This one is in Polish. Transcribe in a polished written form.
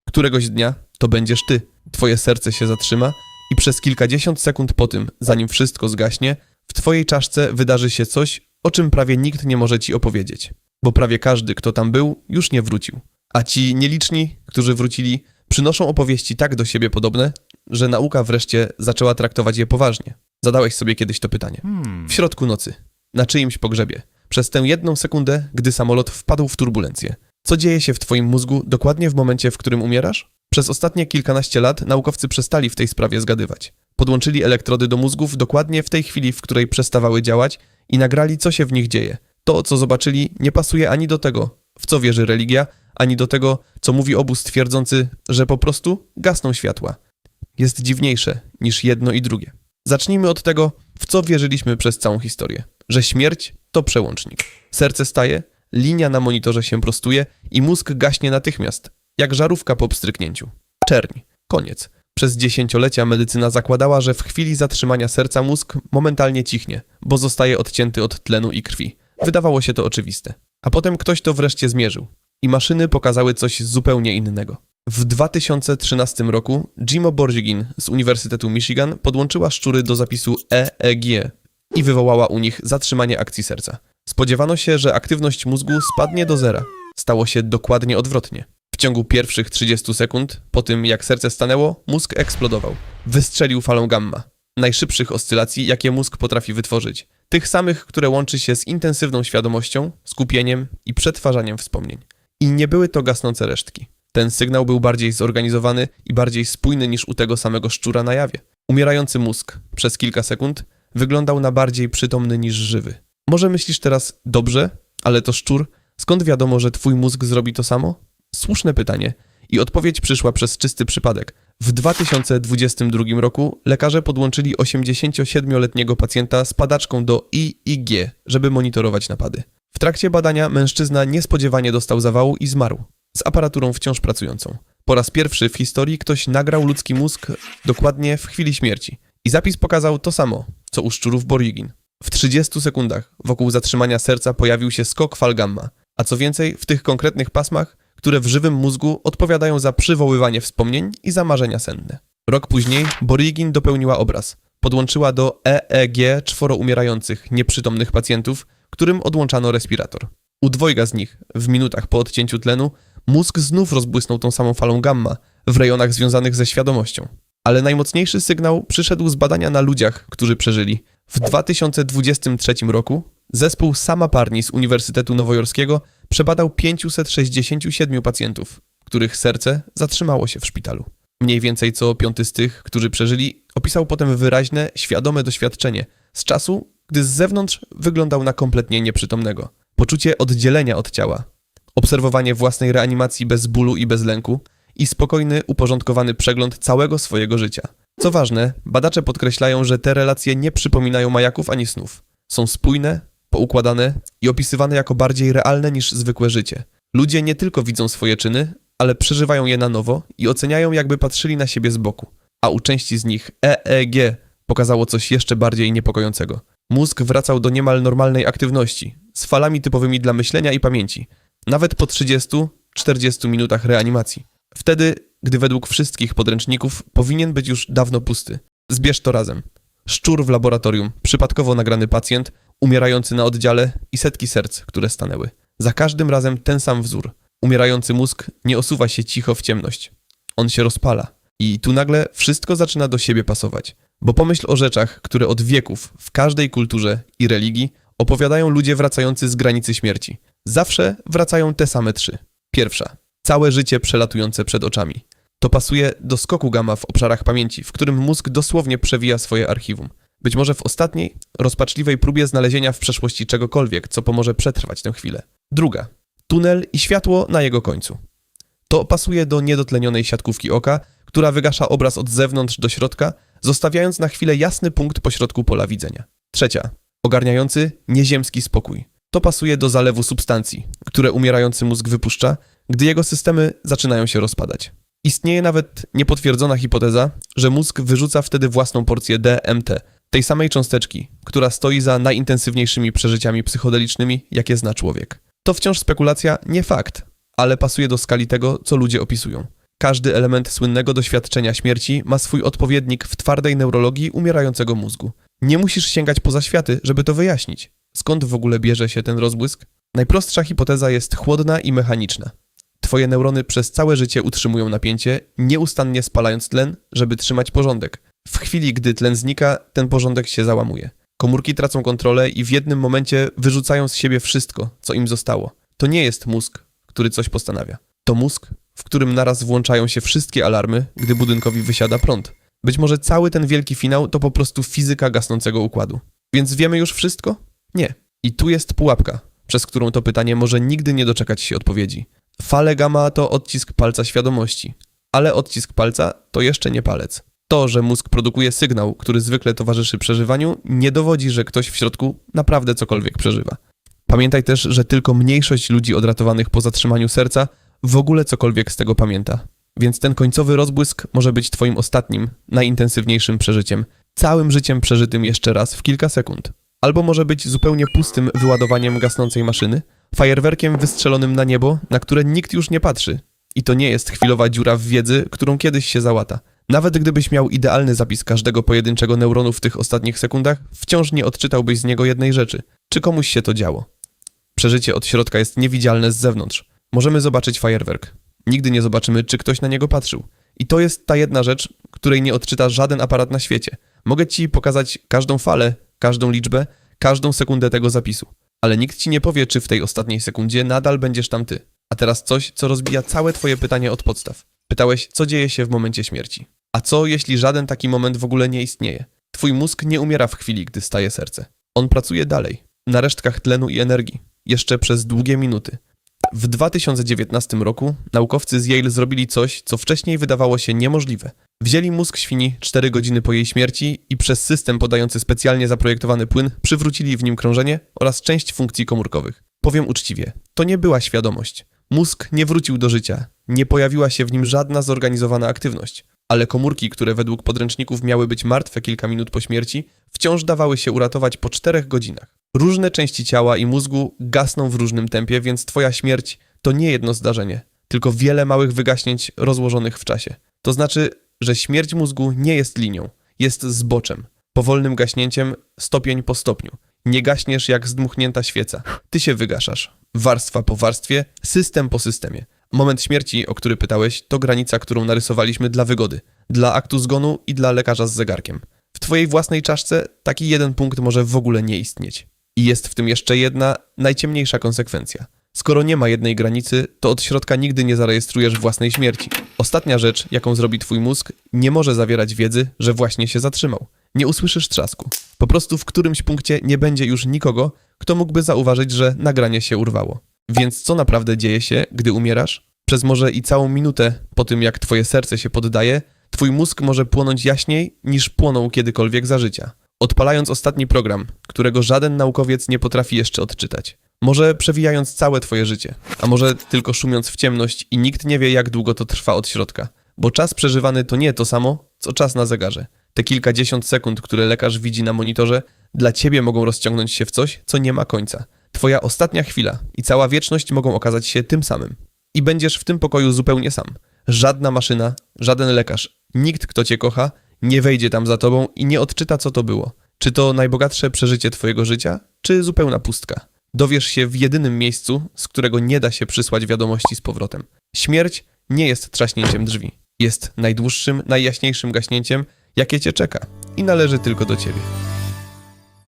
Któregoś dnia to będziesz ty. Twoje serce się zatrzyma i przez kilkadziesiąt sekund po tym, zanim wszystko zgaśnie, w twojej czaszce wydarzy się coś, o czym prawie nikt nie może ci opowiedzieć. Bo prawie każdy, kto tam był, już nie wrócił. A ci nieliczni, którzy wrócili, przynoszą opowieści tak do siebie podobne, że nauka wreszcie zaczęła traktować je poważnie. Zadałeś sobie kiedyś to pytanie. W środku nocy, na czyimś pogrzebie, przez tę jedną sekundę, gdy samolot wpadł w turbulencję. Co dzieje się w twoim mózgu dokładnie w momencie, w którym umierasz? Przez ostatnie kilkanaście lat naukowcy przestali w tej sprawie zgadywać. Podłączyli elektrody do mózgów dokładnie w tej chwili, w której przestawały działać i nagrali, co się w nich dzieje. To, co zobaczyli, nie pasuje ani do tego, w co wierzy religia, ani do tego, co mówi obóz twierdzący, że po prostu gasną światła. Jest dziwniejsze niż jedno i drugie. Zacznijmy od tego, w co wierzyliśmy przez całą historię. Że śmierć to przełącznik. Serce staje, linia na monitorze się prostuje i mózg gaśnie natychmiast, jak żarówka po pstryknięciu. Czerń. Koniec. Przez dziesięciolecia medycyna zakładała, że w chwili zatrzymania serca mózg momentalnie cichnie, bo zostaje odcięty od tlenu i krwi. Wydawało się to oczywiste. A potem ktoś to wreszcie zmierzył. I maszyny pokazały coś zupełnie innego. W 2013 roku Jimo Borjigin z Uniwersytetu Michigan podłączyła szczury do zapisu EEG i wywołała u nich zatrzymanie akcji serca. Spodziewano się, że aktywność mózgu spadnie do zera. Stało się dokładnie odwrotnie. W ciągu pierwszych 30 sekund, po tym jak serce stanęło, mózg eksplodował. Wystrzelił falą gamma. Najszybszych oscylacji, jakie mózg potrafi wytworzyć. Tych samych, które łączy się z intensywną świadomością, skupieniem i przetwarzaniem wspomnień. I nie były to gasnące resztki. Ten sygnał był bardziej zorganizowany i bardziej spójny niż u tego samego szczura na jawie. Umierający mózg przez kilka sekund wyglądał na bardziej przytomny niż żywy. Może myślisz teraz, dobrze, ale to szczur, skąd wiadomo, że twój mózg zrobi to samo? Słuszne pytanie i odpowiedź przyszła przez czysty przypadek. W 2022 roku lekarze podłączyli 87-letniego pacjenta z padaczką do EEG, żeby monitorować napady. W trakcie badania mężczyzna niespodziewanie dostał zawału i zmarł, z aparaturą wciąż pracującą. Po raz pierwszy w historii ktoś nagrał ludzki mózg dokładnie w chwili śmierci. I zapis pokazał to samo, co u szczurów Borjigin. W 30 sekundach wokół zatrzymania serca pojawił się skok fal gamma, a co więcej w tych konkretnych pasmach, które w żywym mózgu odpowiadają za przywoływanie wspomnień i za marzenia senne. Rok później Borjigin dopełniła obraz. Podłączyła do EEG 4 umierających, nieprzytomnych pacjentów, którym odłączano respirator. U dwojga z nich, w minutach po odcięciu tlenu, mózg znów rozbłysnął tą samą falą gamma w rejonach związanych ze świadomością. Ale najmocniejszy sygnał przyszedł z badania na ludziach, którzy przeżyli. W 2023 roku zespół Sama Parni z Uniwersytetu Nowojorskiego przebadał 567 pacjentów, których serce zatrzymało się w szpitalu. Mniej więcej co piąty z tych, którzy przeżyli, opisał potem wyraźne, świadome doświadczenie z czasu, gdy z zewnątrz wyglądał na kompletnie nieprzytomnego. Poczucie oddzielenia od ciała, obserwowanie własnej reanimacji bez bólu i bez lęku i spokojny, uporządkowany przegląd całego swojego życia. Co ważne, badacze podkreślają, że te relacje nie przypominają majaków ani snów. Są spójne, poukładane i opisywane jako bardziej realne niż zwykłe życie. Ludzie nie tylko widzą swoje czyny, ale przeżywają je na nowo i oceniają, jakby patrzyli na siebie z boku. A u części z nich EEG pokazało coś jeszcze bardziej niepokojącego. Mózg wracał do niemal normalnej aktywności, z falami typowymi dla myślenia i pamięci, nawet po 30-40 minutach reanimacji. Wtedy, gdy według wszystkich podręczników powinien być już dawno pusty. Zbierz to razem. Szczur w laboratorium, przypadkowo nagrany pacjent, umierający na oddziale i setki serc, które stanęły. Za każdym razem ten sam wzór. Umierający mózg nie osuwa się cicho w ciemność. On się rozpala. I tu nagle wszystko zaczyna do siebie pasować. Bo pomyśl o rzeczach, które od wieków w każdej kulturze i religii opowiadają ludzie wracający z granicy śmierci. Zawsze wracają te same trzy. Pierwsza. Całe życie przelatujące przed oczami. To pasuje do skoku gamma w obszarach pamięci, w którym mózg dosłownie przewija swoje archiwum. Być może w ostatniej, rozpaczliwej próbie znalezienia w przeszłości czegokolwiek, co pomoże przetrwać tę chwilę. Druga. Tunel i światło na jego końcu. To pasuje do niedotlenionej siatkówki oka, która wygasza obraz od zewnątrz do środka, zostawiając na chwilę jasny punkt pośrodku pola widzenia. Trzecia. Ogarniający, nieziemski spokój. To pasuje do zalewu substancji, które umierający mózg wypuszcza, gdy jego systemy zaczynają się rozpadać. Istnieje nawet niepotwierdzona hipoteza, że mózg wyrzuca wtedy własną porcję DMT, tej samej cząsteczki, która stoi za najintensywniejszymi przeżyciami psychodelicznymi, jakie zna człowiek. To wciąż spekulacja, nie fakt, ale pasuje do skali tego, co ludzie opisują. Każdy element słynnego doświadczenia śmierci ma swój odpowiednik w twardej neurologii umierającego mózgu. Nie musisz sięgać poza światy, żeby to wyjaśnić. Skąd w ogóle bierze się ten rozbłysk? Najprostsza hipoteza jest chłodna i mechaniczna. Twoje neurony przez całe życie utrzymują napięcie, nieustannie spalając tlen, żeby trzymać porządek. W chwili, gdy tlen znika, ten porządek się załamuje. Komórki tracą kontrolę i w jednym momencie wyrzucają z siebie wszystko, co im zostało. To nie jest mózg, który coś postanawia. To mózg, w którym naraz włączają się wszystkie alarmy, gdy budynkowi wysiada prąd. Być może cały ten wielki finał to po prostu fizyka gasnącego układu. Więc wiemy już wszystko? Nie. I tu jest pułapka, przez którą to pytanie może nigdy nie doczekać się odpowiedzi. Fale gamma to odcisk palca świadomości, ale odcisk palca to jeszcze nie palec. To, że mózg produkuje sygnał, który zwykle towarzyszy przeżywaniu, nie dowodzi, że ktoś w środku naprawdę cokolwiek przeżywa. Pamiętaj też, że tylko mniejszość ludzi odratowanych po zatrzymaniu serca w ogóle cokolwiek z tego pamięta. Więc ten końcowy rozbłysk może być twoim ostatnim, najintensywniejszym przeżyciem. Całym życiem przeżytym jeszcze raz w kilka sekund. Albo może być zupełnie pustym wyładowaniem gasnącej maszyny, fajerwerkiem wystrzelonym na niebo, na które nikt już nie patrzy. I to nie jest chwilowa dziura w wiedzy, którą kiedyś się załata. Nawet gdybyś miał idealny zapis każdego pojedynczego neuronu w tych ostatnich sekundach, wciąż nie odczytałbyś z niego jednej rzeczy. Czy komuś się to działo? Przeżycie od środka jest niewidzialne z zewnątrz. Możemy zobaczyć fajerwerk. Nigdy nie zobaczymy, czy ktoś na niego patrzył. I to jest ta jedna rzecz, której nie odczyta żaden aparat na świecie. Mogę ci pokazać każdą falę, każdą liczbę, każdą sekundę tego zapisu. Ale nikt ci nie powie, czy w tej ostatniej sekundzie nadal będziesz tam ty. A teraz coś, co rozbija całe twoje pytanie od podstaw. Pytałeś, co dzieje się w momencie śmierci. A co, jeśli żaden taki moment w ogóle nie istnieje? Twój mózg nie umiera w chwili, gdy staje serce. On pracuje dalej, na resztkach tlenu i energii, jeszcze przez długie minuty. W 2019 roku naukowcy z Yale zrobili coś, co wcześniej wydawało się niemożliwe. Wzięli mózg świni 4 godziny po jej śmierci i przez system podający specjalnie zaprojektowany płyn przywrócili w nim krążenie oraz część funkcji komórkowych. Powiem uczciwie, to nie była świadomość. Mózg nie wrócił do życia, nie pojawiła się w nim żadna zorganizowana aktywność. Ale komórki, które według podręczników miały być martwe kilka minut po śmierci, wciąż dawały się uratować po 4 godzinach. Różne części ciała i mózgu gasną w różnym tempie, więc twoja śmierć to nie jedno zdarzenie, tylko wiele małych wygaśnięć rozłożonych w czasie. To znaczy, że śmierć mózgu nie jest linią, jest zboczem, powolnym gaśnięciem, stopień po stopniu. Nie gaśniesz jak zdmuchnięta świeca. Ty się wygaszasz. Warstwa po warstwie, system po systemie. Moment śmierci, o który pytałeś, to granica, którą narysowaliśmy dla wygody, dla aktu zgonu i dla lekarza z zegarkiem. W twojej własnej czaszce taki jeden punkt może w ogóle nie istnieć. I jest w tym jeszcze jedna, najciemniejsza konsekwencja. Skoro nie ma jednej granicy, to od środka nigdy nie zarejestrujesz własnej śmierci. Ostatnia rzecz, jaką zrobi twój mózg, nie może zawierać wiedzy, że właśnie się zatrzymał. Nie usłyszysz trzasku. Po prostu w którymś punkcie nie będzie już nikogo, kto mógłby zauważyć, że nagranie się urwało. Więc co naprawdę dzieje się, gdy umierasz? Przez może i całą minutę po tym, jak twoje serce się poddaje, twój mózg może płonąć jaśniej, niż płonął kiedykolwiek za życia. Odpalając ostatni program, którego żaden naukowiec nie potrafi jeszcze odczytać. Może przewijając całe twoje życie, a może tylko szumiąc w ciemność i nikt nie wie, jak długo to trwa od środka. Bo czas przeżywany to nie to samo, co czas na zegarze. Te kilkadziesiąt sekund, które lekarz widzi na monitorze, dla ciebie mogą rozciągnąć się w coś, co nie ma końca. Twoja ostatnia chwila i cała wieczność mogą okazać się tym samym. I będziesz w tym pokoju zupełnie sam. Żadna maszyna, żaden lekarz, nikt, kto cię kocha, nie wejdzie tam za tobą i nie odczyta, co to było. Czy to najbogatsze przeżycie twojego życia, czy zupełna pustka. Dowiesz się w jedynym miejscu, z którego nie da się przysłać wiadomości z powrotem. Śmierć nie jest trzaśnięciem drzwi. Jest najdłuższym, najjaśniejszym gaśnięciem, jakie cię czeka i należy tylko do ciebie.